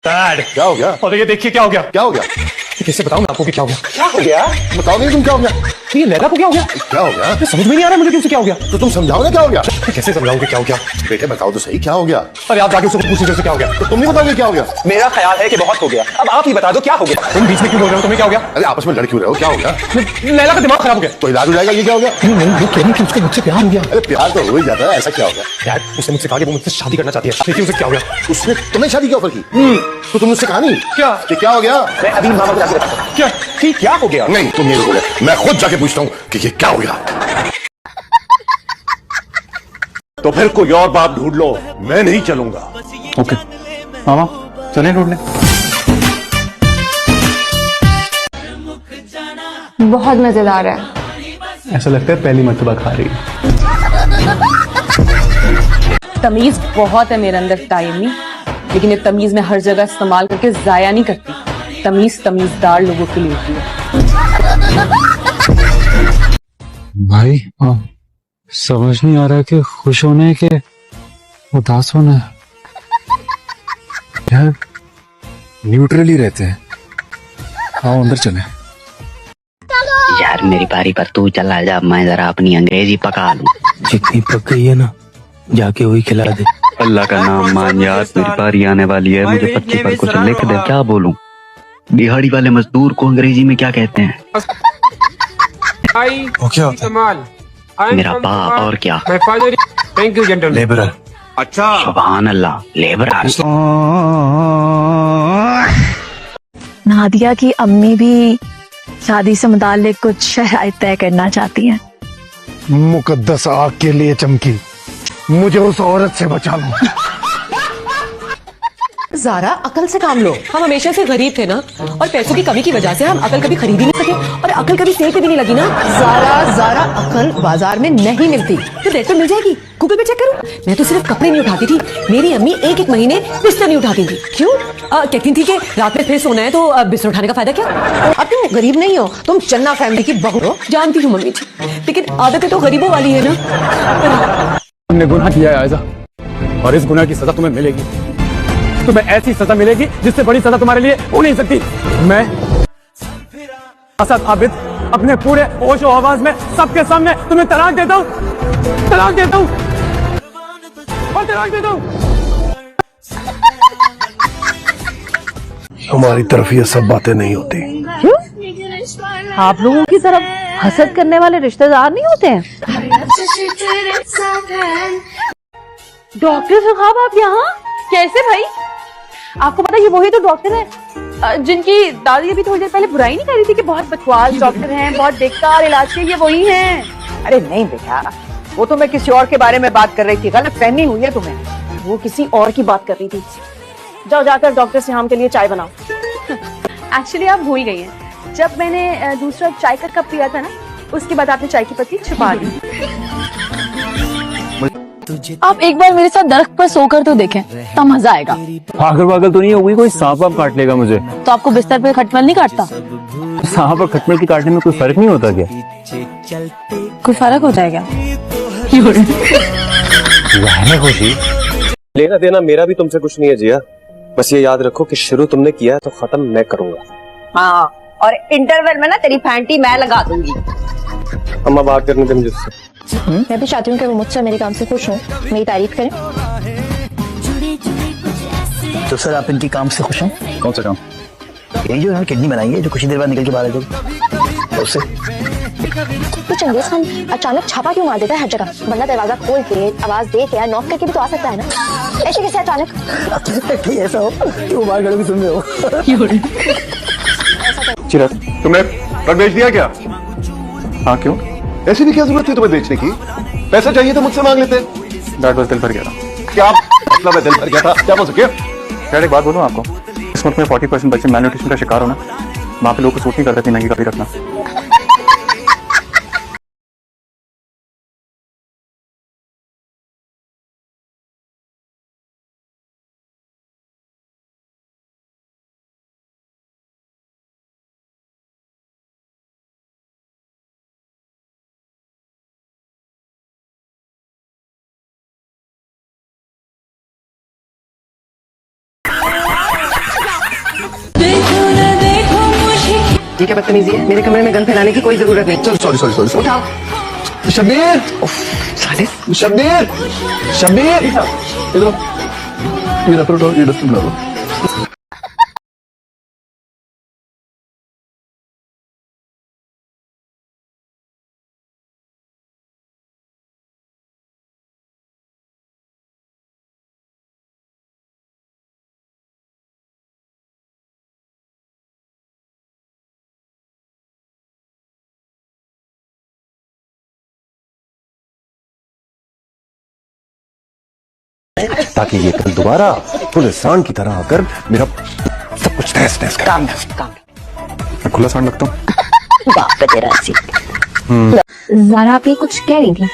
Dad क्या हो गया? और ये देखिए क्या हो गया। क्या हो गया? कैसे बताऊं मैं आपको कि क्या हो गया? क्या हो गया? बताओ नहीं, तुम क्या हो गया? ये लैला को क्या हो गया? क्या हो गया? समझ में नहीं आ रहा मुझे तुमसे क्या हो गया। तो तुम समझाओ ना क्या हो गया? मैं कैसे समझाऊं कि क्या हो गया? बेटे बताओ तो सही, क्या हो गया? अरे आप जाके उसको पूछिए जैसे क्या हो गया। तो तुम नहीं बताओगे क्या हो गया? मेरा ख्याल है कि बहुत हो गया, अब आप ही बता दो क्या हो गया। तुम बीच में क्यों बोल रहे हो? तुम्हें क्या हो गया? अरे आपस में लड़ क्यों रहे हो? क्या हो गया? लैला का दिमाग खराब हो गया। तो इलाज हो जाएगा। ये क्या हो गया? नहीं वो कह रही कि उसको मुझसे प्यार हो गया। अरे प्यार तो हो ही जाता है, ऐसा क्या हो गया? डैड उसने मुझसे कहा कि वो मुझसे शादी करना चाहती है। देखिए उसे क्या हो गया। उसने तुम्हें शादी के ऑफर की? तो तुमने उससे कहा नहीं क्या? कि क्या हो गया? मैं अभी मामा को जाके बताता हूं। क्या क्या हो गया? नहीं तुम ये बोले, मैं खुद जाके पूछता हूँ कि ये क्या हो गया। तो फिर कोई और बाप ढूंढ लो, मैं नहीं चलूंगा। ओके मामा चलें ढूंढने। बहुत मजेदार है। ऐसा लगता है पहली मर्तबा खा रही है। तमीज बहुत है मेरे अंदर तायमी, लेकिन ये तमीज में हर जगह इस्तेमाल करके जाया नहीं करती। तमीज तमीजदार लोगों के लिए होती है। भाई समझ नहीं आ रहा है कि खुश होने के उदास होना है। यार न्यूट्रली रहते हैं। आओ अंदर चले। यार मेरी बारी पर तू चला जा, मैं जरा अपनी अंग्रेजी पका लूं। जितनी पक गई है ना, जाके वही खिला दे। अल्लाह का नाम मान यार, मेरी बारी आने वाली है, मुझे 25 पर कुछ लिख दे। क्या बोलूं? दिहाड़ी वाले मजदूर को अंग्रेजी में क्या कहते हैं? वो क्या होता है? मेरा बाप। और क्या? Thank you gentleman. लेबरर। अच्छा सुभान अल्लाह, लेबरर। नादिया की अम्मी भी शादी से मुताल्लिक कुछ शराइत तय करना चाहती हैं। मुकद्दस आग के लिए चमकी, मुझे उस औरत से बचा लो। ज़ारा अकल से काम लो। हम हमेशा से गरीब थे ना, और पैसों की कमी की वजह से हम अकल कभी खरीद ही नहीं सके, और अकल कभी सेल पे भी नहीं लगी ना। ज़ारा अकल बाजार में नहीं मिलती, तो रेट पे मिल जाएगी। गूगल पे चेक करो। मैं तो सिर्फ कपड़े नहीं उठाती थी, मेरी अम्मी एक महीने बिस्तर नहीं उठाती थी। क्यों? कहती थी कि रात में फिर सोना है तो बिस्तर उठाने का फायदा क्या। अब तुम गरीब नहीं हो, तुम चन्ना फैमिली की बहू हो। जानती हूँ मम्मी जी, लेकिन आदतें तो गरीबों वाली है ना। तुमने गुनाह किया है आयजा, और इस गुनाह की सजा तुम्हें मिलेगी। तुम्हें ऐसी सजा मिलेगी जिससे बड़ी सजा तुम्हारे लिए हो नहीं सकती। मैं असद आबिद अपने पूरे होश और आवाज में सबके सामने तुम्हें तलाक देता हूँ, तलाक देता हूँ और तलाक देता हूँ। हमारी तरफ ये सब बातें नहीं होती। आप लोगों की तरफ हसद करने वाले रिश्तेदार नहीं होते हैं? डॉक्टर साहब आप यहाँ कैसे भाई? आपको पता ये वही तो डॉक्टर है जिनकी दादी अभी थोड़ी देर पहले बुराई नहीं कर रही थी कि बहुत बकवास डॉक्टर हैं, बहुत बेकार इलाज के, ये वही हैं। अरे नहीं बेटा, वो तो मैं किसी और के बारे में बात कर रही थी। गलत फहमी हुई है तुम्हें। वो किसी और की बात कर रही थी। जाओ जाकर डॉक्टर से हम के लिए चाय बनाओ। एक्चुअली आप भूल गई हैं, जब मैंने दूसरा चाय का कप पिया था ना, उसके बाद आपने चाय की पत्ती छुपा दी। आप एक बार मेरे साथ दरख्त पर सोकर तो देखें, तब मजा आएगा। पागल वागल तो नहीं होगी, कोई सांप वाप काट लेगा मुझे? तो आपको बिस्तर पे खटमल नहीं काटता? सांप और खटमल की काटने में कोई फर्क नहीं होता क्या? कोई फर्क होता है क्या? खुशी लेना देना मेरा भी तुमसे कुछ नहीं है जिया। बस ये याद रखो कि शुरू तुमने किया है तो खत्म मैं करूंगा। हाँ, और इंटरवल में ना तेरी फैंटी मैं लगा दूंगी। अम्मा बात करने दे मुझे उससे। मैं भी चाहती हूँ कि वो मुझसे मेरे काम से खुश हो, मेरी तारीफ करें। तो सर आप इनके काम से खुश हैं? कौन सा काम? यही जो किडनी बनाई है, जो कुछ ही देर बाद निकल के बाहर आ जाएगी उससे। तो चंगेज खान अचानक छापा क्यों मार देता है हर जगह? वरना दरवाजा खोल के आवाज दे के या नॉक करके भी तो आ सकता है ना। ऐसे कैसे अचानक? ऐसा हो कि वो बाहर खड़े सुन रहे हो। चिराग तुमने ट्रक बेच दिया क्या? हाँ क्यों? ऐसी भी क्या जरूरत थी तुम्हें बेचने की? पैसा चाहिए तो मुझसे मांग लेते। डैड बस दिल भर गया था। क्या मतलब है दिल भर गया था? क्या बोल सके? डैड एक बात बोलूं आपको, इस मुल्क में 40% बच्चे मैलन्यूट्रिशन का शिकार होना, वहाँ पे लोग को सूट नहीं करते इतनी महंगी कभी रखना। ये क्या बदतमीजी है? मेरे कमरे में गन फैलाने की कोई जरूरत नहीं। चल सॉरी सॉरी सॉरी। उठाओ। शब्बीर साले शब्बीर शब्बीर इधर ये डस्टबिन उठाओ, ये डस्टबिन ला दो। ताकि ये कल दोबारा फुल सांड की तरह आकर मेरा सब कुछ तहस नहस करे। काम काम। मैं खुला सांड लगता हूँ। बाप का तेरा ऐसी ज़ारा, आप ये कुछ कह रही थी?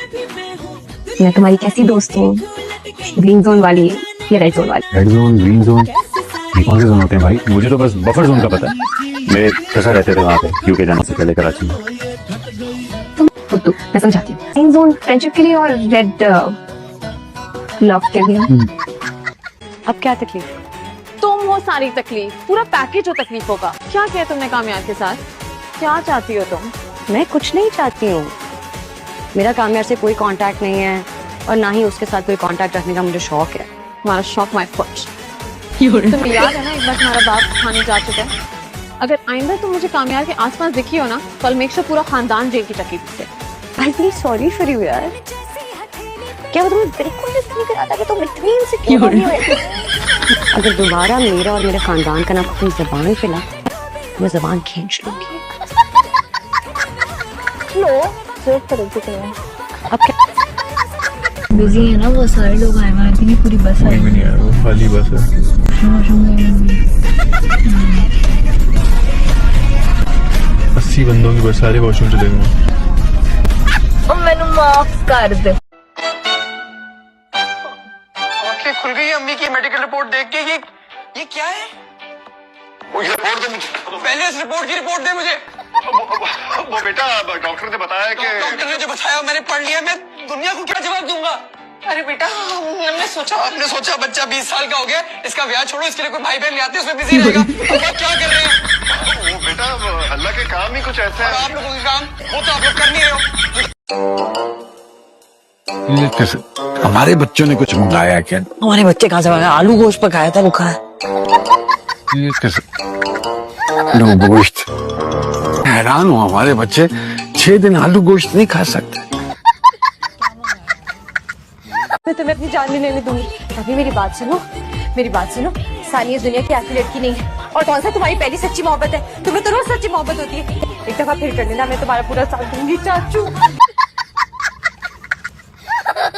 मैं तुम्हारी कैसी दोस्त हूँ? ग्रीन जोन वाली या रेड जोन वाली? रेड जोन, ग्रीन जोन, ये कौन से जोन होते हैं भाई? मुझे तो बस बफर जोन का पता है। मेरे कैसा रहते थे वहाँ पे यूके जाने से पहले कराची में। तो मैं समझाती हूँ। ग्रीन जोन फ्रेंडशिप के लिए और रेड लव के लिए। अब क्या तकलीफ? तुम हो सारी तकलीफ, पूरा पैकेज हो तकलीफों का। क्या किया तुमने कामयाब के साथ? क्या चाहती हो तुम? मैं कुछ नहीं चाहती हूँ। मेरा कामयाब से कोई कांटेक्ट नहीं है और ना ही उसके साथ कोई कांटेक्ट रखने का मुझे शौक है। हमारा शौक माय फर्स्ट। तुम्हें याद है ना एक बार तुम्हारा बाप खाने जा चुका है? अगर आइंदा तुम मुझे कामयाब के आसपास दिखी हो ना, तो I'll make sure पूरा खानदान जेल की चक्की से। I feel sorry for you यार। क्या वो तुम्हें बिल्कुल नहीं करा था कि तुम इतनी इनसिक्योर हो? अगर दोबारा मेरा और मेरे खानदान का नाम अपनी जबान पे ला, मैं जबान खींच लूंगी। लो सिर्फ पर रख दो। अब क्या? बिजी है ना, वो सारे लोग आए हुए हैं, पूरी बस आई नहीं है, वो खाली बस है। 80 बंदों की बस, सारे वॉशरूम चले गए। मैंने माफ कर दे। आंखें खुल गई अम्मी की मेडिकल रिपोर्ट देख के। ये क्या है? वो रिपोर्ट दे मुझे, पहले इस रिपोर्ट की रिपोर्ट दे मुझे। वो बेटा डॉक्टर ने बताया कि डॉक्टर ने जो बताया मैंने पढ़ लिया, मैं दुनिया को क्या जवाब दूंगा? अरे बेटा आपने सोचा बच्चा 20 साल का हो गया, इसका ब्याह छोड़ो, इसके लिए कोई भाई बहन ले आते हैं, उसमें बिजी रहेगा। अब आप क्या कर रहे हैं? वो बेटा अल्लाह के काम ही कुछ ऐसे और है। आप लोगों के काम वो तो आप लोग कर नहीं रहे हो। हमारे बच्चों ने कुछ मंगाया क्या? हमारे बच्चे कहाँ से मंगाया? आलू गोश्त पकाया था, वो खाया। गोश्त, हैरान हो, हमारे बच्चे 6 दिन आलू गोश्त नहीं खा सकते। मैं तुम्हें अपनी जान भी लेने दूंगी। अभी मेरी बात सुनो, मेरी बात सुनो। सानिया इस दुनिया की आखिरी लड़की नहीं है। और कौन सा तुम्हारी पहली सच्ची मोहब्बत है? तुम्हें तो रोज सच्ची मोहब्बत होती है। एक दफा फिर कर देना, मैं तुम्हारा पूरा साथ दूंगी चाचू।